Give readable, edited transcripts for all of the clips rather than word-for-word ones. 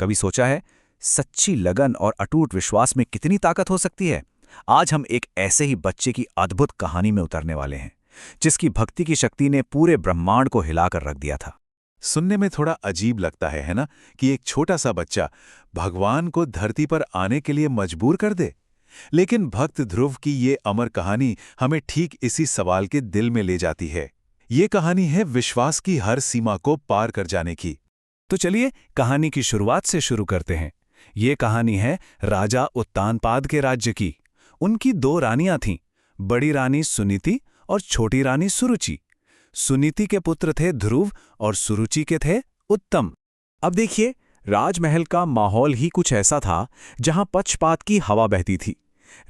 कभी सोचा है सच्ची लगन और अटूट विश्वास में कितनी ताकत हो सकती है? आज हम एक ऐसे ही बच्चे की अद्भुत कहानी में उतरने वाले हैं, जिसकी भक्ति की शक्ति ने पूरे ब्रह्मांड को हिलाकर रख दिया था। सुनने में थोड़ा अजीब लगता है ना, कि एक छोटा सा बच्चा भगवान को धरती पर आने के लिए मजबूर कर दे। लेकिन भक्त ध्रुव की ये अमर कहानी हमें ठीक इसी सवाल के दिल में ले जाती है। ये कहानी है विश्वास की हर सीमा को पार कर जाने की। तो चलिए कहानी की शुरुआत से शुरू करते हैं। ये कहानी है राजा उत्तानपाद के राज्य की। उनकी दो रानियां थीं, बड़ी रानी सुनीति और छोटी रानी सुरुचि। सुनीति के पुत्र थे ध्रुव और सुरुचि के थे उत्तम। अब देखिए, राजमहल का माहौल ही कुछ ऐसा था जहां पक्षपात की हवा बहती थी।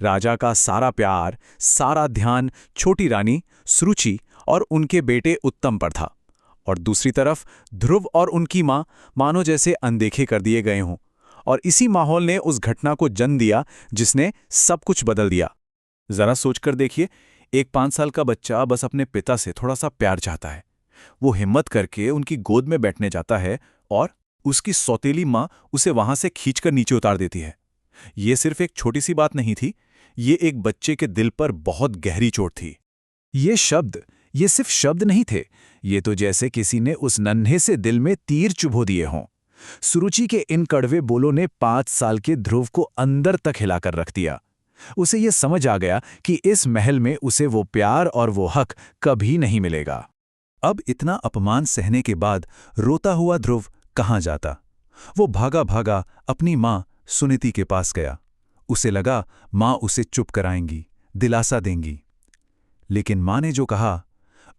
राजा का सारा प्यार, सारा ध्यान छोटी रानी सुरुचि और उनके बेटे उत्तम पर था, और दूसरी तरफ ध्रुव और उनकी मां मानो जैसे अनदेखे कर दिए गए हों। और इसी माहौल ने उस घटना को जन्म दिया जिसने सब कुछ बदल दिया। जरा सोचकर देखिए, एक 5 साल का बच्चा बस अपने पिता से थोड़ा सा प्यार चाहता है। वो हिम्मत करके उनकी गोद में बैठने जाता है और उसकी सौतेली मां उसे वहां से खींचकर नीचे उतार देती है। ये सिर्फ एक छोटी सी बात नहीं थी, ये एक बच्चे के दिल पर बहुत गहरी चोट थी। ये सिर्फ शब्द नहीं थे, ये तो जैसे किसी ने उस नन्हे से दिल में तीर चुभो दिए हों। सुरुचि के इन कड़वे बोलों ने 5 साल के ध्रुव को अंदर तक हिलाकर रख दिया। उसे ये समझ आ गया कि इस महल में उसे वो प्यार और वो हक कभी नहीं मिलेगा। अब इतना अपमान सहने के बाद रोता हुआ ध्रुव कहाँ जाता? वो भागा भागा अपनी मां सुनीति के पास गया। उसे लगा मां उसे चुप कराएंगी, दिलासा देंगी। लेकिन मां ने जो कहा,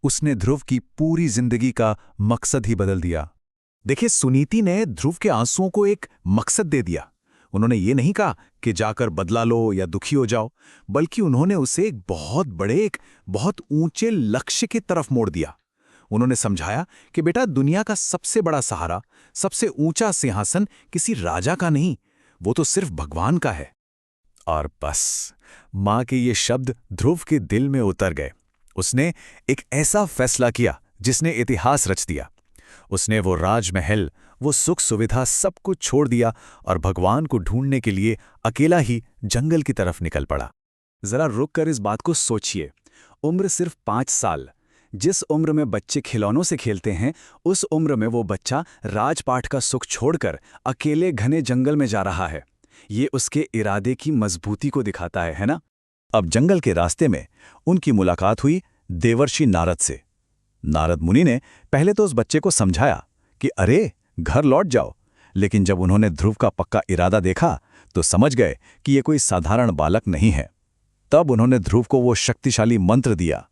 उसने ध्रुव की पूरी जिंदगी का मकसद ही बदल दिया। देखिए, सुनीति ने ध्रुव के आंसुओं को एक मकसद दे दिया। उन्होंने ये नहीं कहा कि जाकर बदला लो या दुखी हो जाओ, बल्कि उन्होंने उसे एक बहुत ऊंचे लक्ष्य की तरफ मोड़ दिया। उन्होंने समझाया कि बेटा, दुनिया का सबसे बड़ा सहारा, सबसे ऊंचा सिंहासन किसी राजा का नहीं, वो तो सिर्फ भगवान का है। और बस, मां के ये शब्द ध्रुव के दिल में उतर गए। उसने एक ऐसा फैसला किया जिसने इतिहास रच दिया। उसने वो राजमहल, वो सुख सुविधा सब कुछ छोड़ दिया और भगवान को ढूंढने के लिए अकेला ही जंगल की तरफ निकल पड़ा। जरा रुक कर इस बात को सोचिए। उम्र सिर्फ 5 साल। जिस उम्र में बच्चे खिलौनों से खेलते हैं, उस उम्र में वो बच्चा राजपाट का सुख छोड़कर अकेले घने जंगल में जा रहा है। ये उसके इरादे की मजबूती को दिखाता है ना? अब जंगल के रास्ते में उनकी मुलाकात हुई देवर्षि नारद से। नारद मुनि ने पहले तो उस बच्चे को समझाया कि अरे, घर लौट जाओ। लेकिन जब उन्होंने ध्रुव का पक्का इरादा देखा तो समझ गए कि ये कोई साधारण बालक नहीं है। तब उन्होंने ध्रुव को वो शक्तिशाली मंत्र दिया,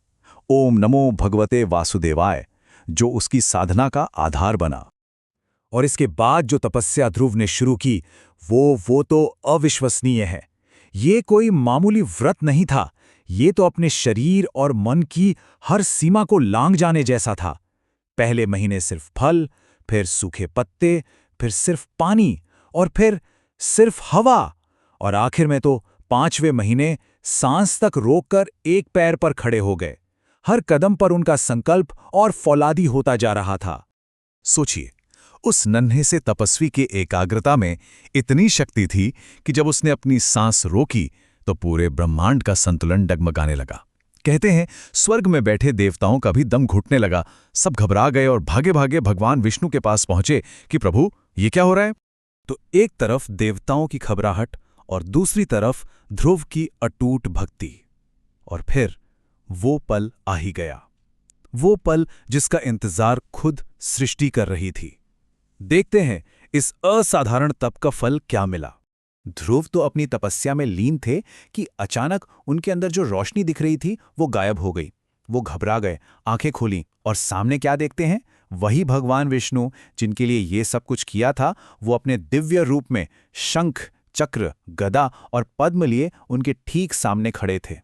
ओम नमो भगवते वासुदेवाय, जो उसकी साधना का आधार बना। और इसके बाद जो तपस्या ध्रुव ने शुरू की, वो तो अविश्वसनीय है। ये कोई मामूली व्रत नहीं था, ये तो अपने शरीर और मन की हर सीमा को लांघ जाने जैसा था। पहले महीने सिर्फ फल, फिर सूखे पत्ते, फिर सिर्फ पानी, और फिर सिर्फ हवा, और आखिर में तो 5वें महीने सांस तक रोककर एक पैर पर खड़े हो गए। हर कदम पर उनका संकल्प और फौलादी होता जा रहा था। सोचिए, उस नन्हे से तपस्वी के एकाग्रता में इतनी शक्ति थी कि जब उसने अपनी सांस रोकी तो पूरे ब्रह्मांड का संतुलन डगमगाने लगा। कहते हैं, स्वर्ग में बैठे देवताओं का भी दम घुटने लगा। सब घबरा गए और भागे भागे भगवान विष्णु के पास पहुंचे कि प्रभु, ये क्या हो रहा है? तो एक तरफ देवताओं की घबराहट और दूसरी तरफ ध्रुव की अटूट भक्ति। और फिर वो पल आ ही गया, वो पल जिसका इंतजार खुद सृष्टि कर रही थी। देखते हैं इस असाधारण तप का फल क्या मिला। ध्रुव तो अपनी तपस्या में लीन थे कि अचानक उनके अंदर जो रोशनी दिख रही थी वो गायब हो गई। वो घबरा गए, आंखें खोलीं, और सामने क्या देखते हैं? वही भगवान विष्णु जिनके लिए ये सब कुछ किया था। वो अपने दिव्य रूप में शंख, चक्र, गदा और पद्म लिए उनके ठीक सामने खड़े थे।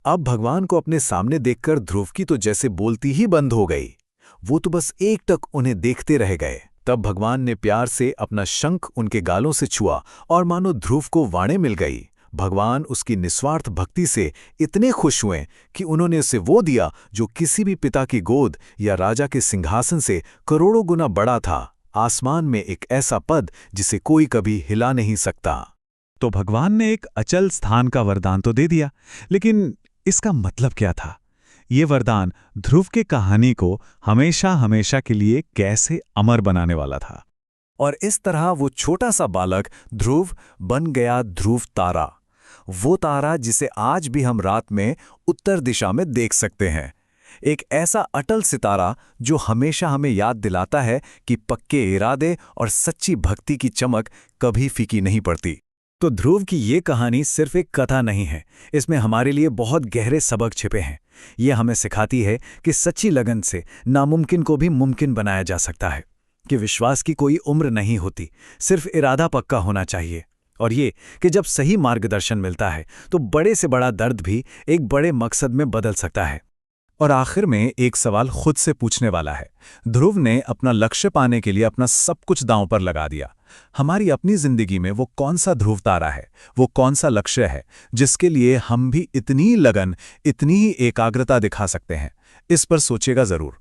अब भगवान को अपने सामने देखकर ध्रुव की तो जैसे बोलती ही बंद हो गई। वो तो बस एकटक उन्हें देखते रह गए। तब भगवान ने प्यार से अपना शंख उनके गालों से छुआ और मानो ध्रुव को वाणी मिल गई। भगवान उसकी निस्वार्थ भक्ति से इतने खुश हुए कि उन्होंने उसे वो दिया जो किसी भी पिता की गोद या राजा के सिंहासन से करोड़ों गुना बड़ा था, आसमान में एक ऐसा पद जिसे कोई कभी हिला नहीं सकता। तो भगवान ने एक अचल स्थान का वरदान तो दे दिया, लेकिन इसका मतलब क्या था? ये वरदान ध्रुव के कहानी को हमेशा हमेशा के लिए कैसे अमर बनाने वाला था? और इस तरह वो छोटा सा बालक ध्रुव बन गया ध्रुव तारा, वो तारा जिसे आज भी हम रात में उत्तर दिशा में देख सकते हैं। एक ऐसा अटल सितारा जो हमेशा हमें याद दिलाता है कि पक्के इरादे और सच्ची भक्ति की चमक कभी फीकी नहीं पड़ती। तो ध्रुव की ये कहानी सिर्फ एक कथा नहीं है, इसमें हमारे लिए बहुत गहरे सबक छिपे हैं। ये हमें सिखाती है कि सच्ची लगन से नामुमकिन को भी मुमकिन बनाया जा सकता है, कि विश्वास की कोई उम्र नहीं होती, सिर्फ इरादा पक्का होना चाहिए। और ये कि जब सही मार्गदर्शन मिलता है तो बड़े से बड़ा दर्द भी एक बड़े मकसद में बदल सकता है। और आखिर में एक सवाल खुद से पूछने वाला है। ध्रुव ने अपना लक्ष्य पाने के लिए अपना सब कुछ दांव पर लगा दिया। हमारी अपनी जिंदगी में वो कौन सा ध्रुव तारा है, वो कौन सा लक्ष्य है जिसके लिए हम भी इतनी लगन, इतनी ही एकाग्रता दिखा सकते हैं? इस पर सोचिएगा जरूर।